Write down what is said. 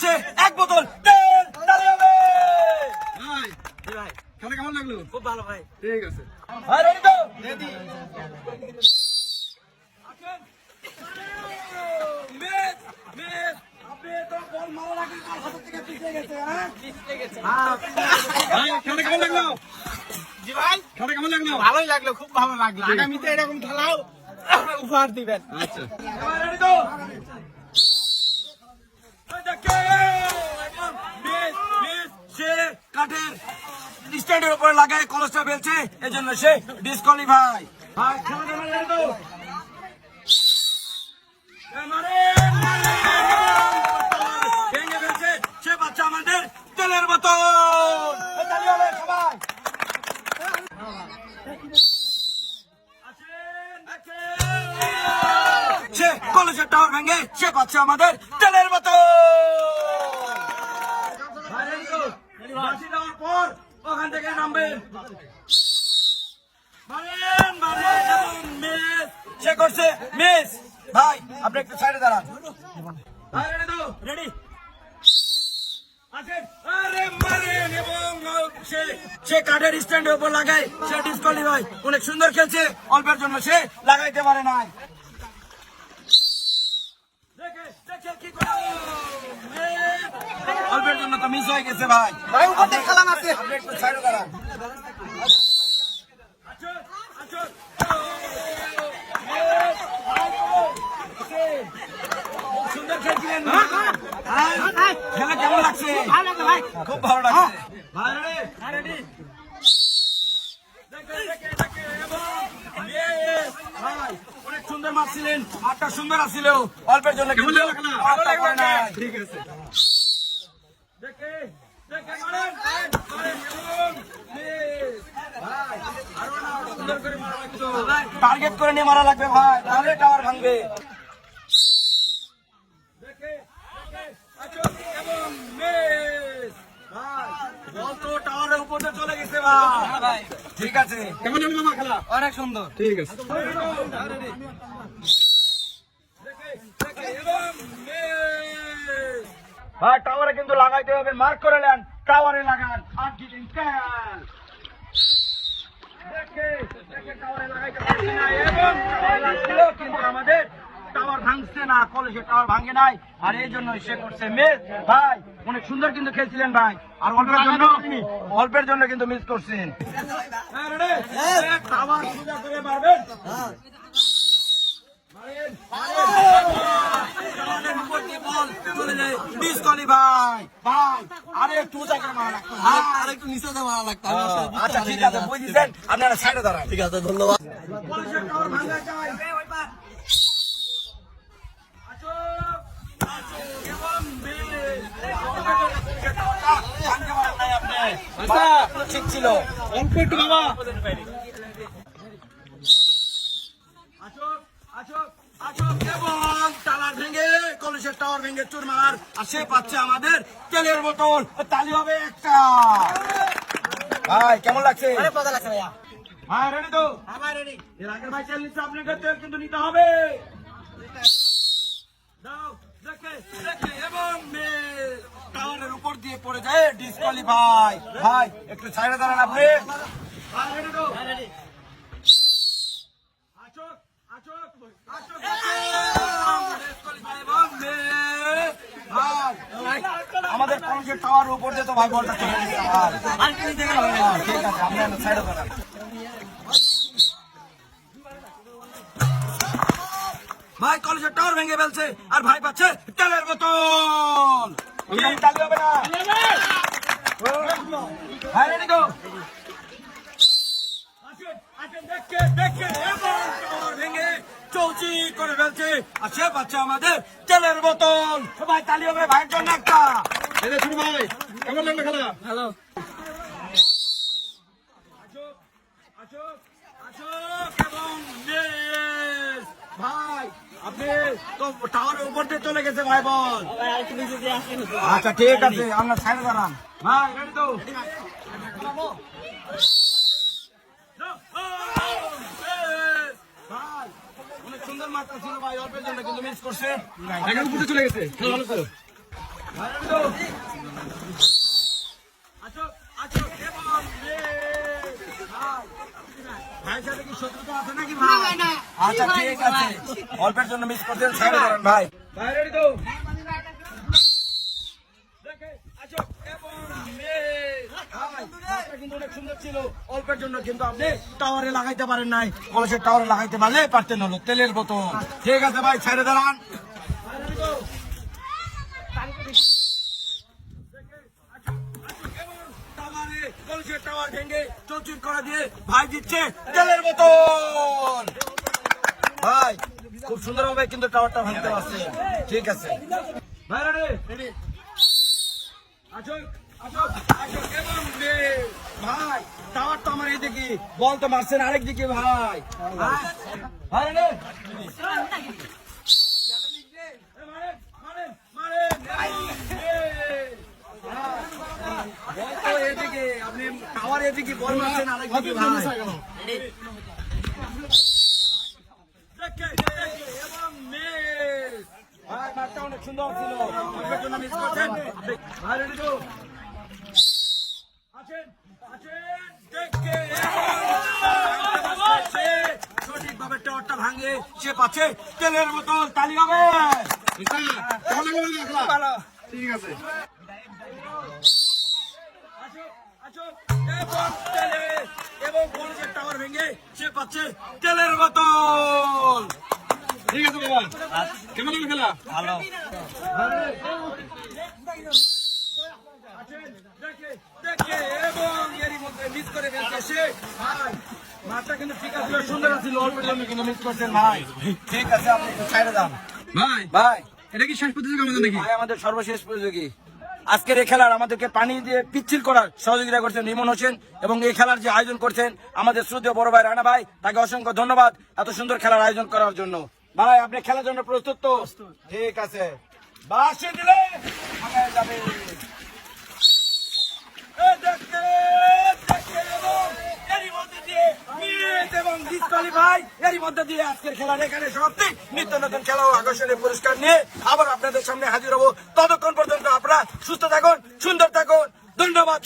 পাচ্ছে এক বোতল তেল। তালি হবে ভাই ভাই। খেলা কেমন লাগলো? খুব ভালো ভাই। ঠিক আছে। ভাই রেডি তো? রেডি। মিস মিস আপনি তো বল মারা রাখেন, বল হাত থেকে পিছিয়ে গেছে। হ্যাঁ পিছিয়ে গেছে। ভাই খেলা কেমন লাগলো? জি ভাই খেলা কেমন লাগলো? ভালোই লাগলো, খুব ভালো লাগলো। আগামীতে এরকম খেলাও উপহার দিবেন। আচ্ছা রেডি তো? সে কাঠের স্ট্যান্ডের উপরে লাগায় কলসটা ফেলছে, এজন্য সে ডিসকোয়ালিফাই। ভাই খেলা রেডি তো? ভেঙে ফেলছে, সে বাচ্চা আমাদের তেলের বোতল। তালি হবে সবাই। সে কলেজের টাওয়ার ভেঙে সে পাচ্ছে আমাদের তেলের বোতল। বাঁশি দেওয়ার পর ওখান থেকে নামবেন। সে করছে মিস। ভাই আপনি একটু সাইডে দাঁড়ান। ভাই রেডি তো? রেডি। সে কাঠের স্ট্যান্ডের উপর লাগায় সে ডিসকোয়ালিফাই। অনেক সুন্দর খেলছে, অল্পের জন্য সে লাগাইতে পারে নাই। অল্পের জন্য তো মিস হয়ে গেছে ভাই। ভাই উপর থেকে খেলা আছে, আপনি একটু সাইডে দাঁড়ান। সুন্দর খেলছিলেন। খেলা কেমন লাগছে? খুব ভালো লাগছে। ভাই রেডি? ভাই অনেক সুন্দর মারছিলেন, মাঠটা সুন্দর আসছিল, অল্পের জন্য কেমন লাগলো খেলা? ভালো লাগলো না। ঠিক আছে। টার্গেট করে নিয়ে মারা লাগবে ভাই, তাহলে টাওয়ার ভাঙবে। টাওয়ারের উপর চলে গেছে ভাই। ঠিক আছে, কেমন লাগলো মামা খেলা? অনেক সুন্দর। ঠিক আছে। ভাই টাওয়ারে কিন্তু লাগাইতে হবে, মার্ক করে নেন, টাওয়ারে লাগান। আর দিন টাওয়ারে লাগাইতে পারছি না, এবং টাওয়ারে লাগছিল কিন্তু আমাদের টাওয়ার ভাঙছে না, কলেজের টাওয়ার ভাঙে নাই, আর এই জন্য সে করছে মিস। ভাই অনেক সুন্দর কিন্তু খেলছিলেন ভাই, আর অল্পের জন্য কিন্তু মিস করছেন। টাওয়ার সোজা করে মারবেন। আরেকটু নিচে মারা লাগতো। আচ্ছা ঠিক আছে, বুঝেছেন, আপনারা সাইডে দাঁড়ান। ঠিক আছে, ধন্যবাদ। ঠিক ছিল, অল্প একটু বাবা। টাওয়ার ভেঙে কলেজের টাওয়ার ভেঙে চুরমার, আর সে পাচ্ছে আমাদের তেলের বোতল। তালি হবে একটা। ভাই কেমন লাগছে? ভাই রেডি তো? এর আগের ভাই তেল নিচ্ছে, আপনাকে তেল কিন্তু নিতে হবে। দাও, দেখে এবং টাওয়ারের উপর দিয়ে পড়ে যায়, ডিসকোয়ালিফাই। ভাই একটু সাইডে দাঁড়ান আপনি। ভাই রেডি তো? আমাদের কলেজের টাওয়ার উপর দিয়ে তো ভাই বলটা চলে গেছে। ঠিক আছে, আপনি সাইডে দাঁড়ান। ভাই কলেজের টাওয়ার ভেঙে ফেলছে, আর ভাই পাচ্ছে তেলের বোতল। তালি হবে না? ভাই রেডি তো? ভেঙে চৌচি করে ফেলছে, আর সে পাচ্ছে আমাদের তেলের বোতল। ভাই তালি হবে ভাইয়ের জন্য একটা। ছোট ভাই কেমন লাগলো খেলা? হ্যালো। ভাই আপনি তো টাওয়ারের উপর দিয়ে চলে গেছে ভাই, বল। আচ্ছা ঠিক আছে, আমরা সাইডে দাঁড়ান। ভাই রেডি তো? ভাই অনেক সুন্দর মাত্রা ছিল ভাই, অল্পের জন্য কিন্তু মিস করছে। এখন উপরে চলে গেছে। খেলা ভালো তো? ভাইয়ের সাথে কি শত্রুতা আছে নাকি ভাই? আচ্ছা ঠিক আছে, অল্পের জন্য মিস করছেন, সাইডে দাঁড়ান ভাই। ভাই রেডি তো? কিন্তু অনেক সুন্দর ছিল, অল্পের জন্য কিন্তু আপনি টাওয়ারে লাগাইতে পারেন নাই। কলসের টাওয়ারে লাগাইতে পারলে পারতেন হলো তেলের বোতল। ঠিক আছে ভাই, ছেড়ে দাঁড়ান। কলসের টাওয়ার ভেঙে চৌচির করা দিয়ে ভাই দিচ্ছে তেলের বোতল। ভাই খুব সুন্দরভাবে কিন্তু টাওয়ারটা ভাঙতে পারছে। ঠিক আছে ভাই, রেডি? ভাই টাওয়ার তো আমার এইদিকে, বল তো মারছেন আরেক দিকে ভাই। ভাই এদিকে আপনি টাওয়ার এদিকে, বল মারছেন আরেক দিকে ভাই। ভাই মাঠটা অনেক সুন্দর ছিল, অল্পের জন্য মিস করছেন। ভাই রেডি তো? সঠিকভাবে টাওয়ারটা ভাঙে সে পাচ্ছে তেলের বোতল। তালি হবে। কেমন লাগলো মামা খেলা? ঠিক আছে। এবং কলেজের টাওয়ার ভেঙে সে পাচ্ছে তেলের বোতল। ঠিক আছে বাবা, কেমন লাগলো খেলা? ভালো। এবং এরই মধ্যে মিস করে ফেলছে সে। ভাই মাঠটা কিন্তু ঠিক আছে, সুন্দর ছিল, অল্পের জন্য কিন্তু মিস করছেন ভাই। ঠিক আছে, আপনি একটু সাইডে যান ভাই, ভাই। এটা কি শেষ প্রতিযোগিতা আমাদের নাকি? ভাই আমাদের সর্বশেষ প্রতিযোগী আজকের এই খেলার আমাদেরকে পানি দিয়ে পিচ্ছিল করার সহযোগিতা করছেন রিমন হোসেন, এবং এই খেলার যে আয়োজন করছেন আমাদের শ্রদ্ধেয় বড় ভাই রানা ভাই, তাকে অসংখ্য ধন্যবাদ এত সুন্দর খেলার আয়োজন করার জন্য। ভাই আপনি খেলার জন্য প্রস্তুত তো? ঠিক আছে, বাসে দিলে আগায় যাবে। আজকের খেলার এখানে সমাপ্তি। নিত্য নতুন খেলা ও আকর্ষণীয় পুরস্কার নিয়ে আবার আপনাদের সামনে হাজির হবো। ততক্ষণ পর্যন্ত আপনারা সুস্থ থাকুন, সুন্দর থাকুন। ধন্যবাদ।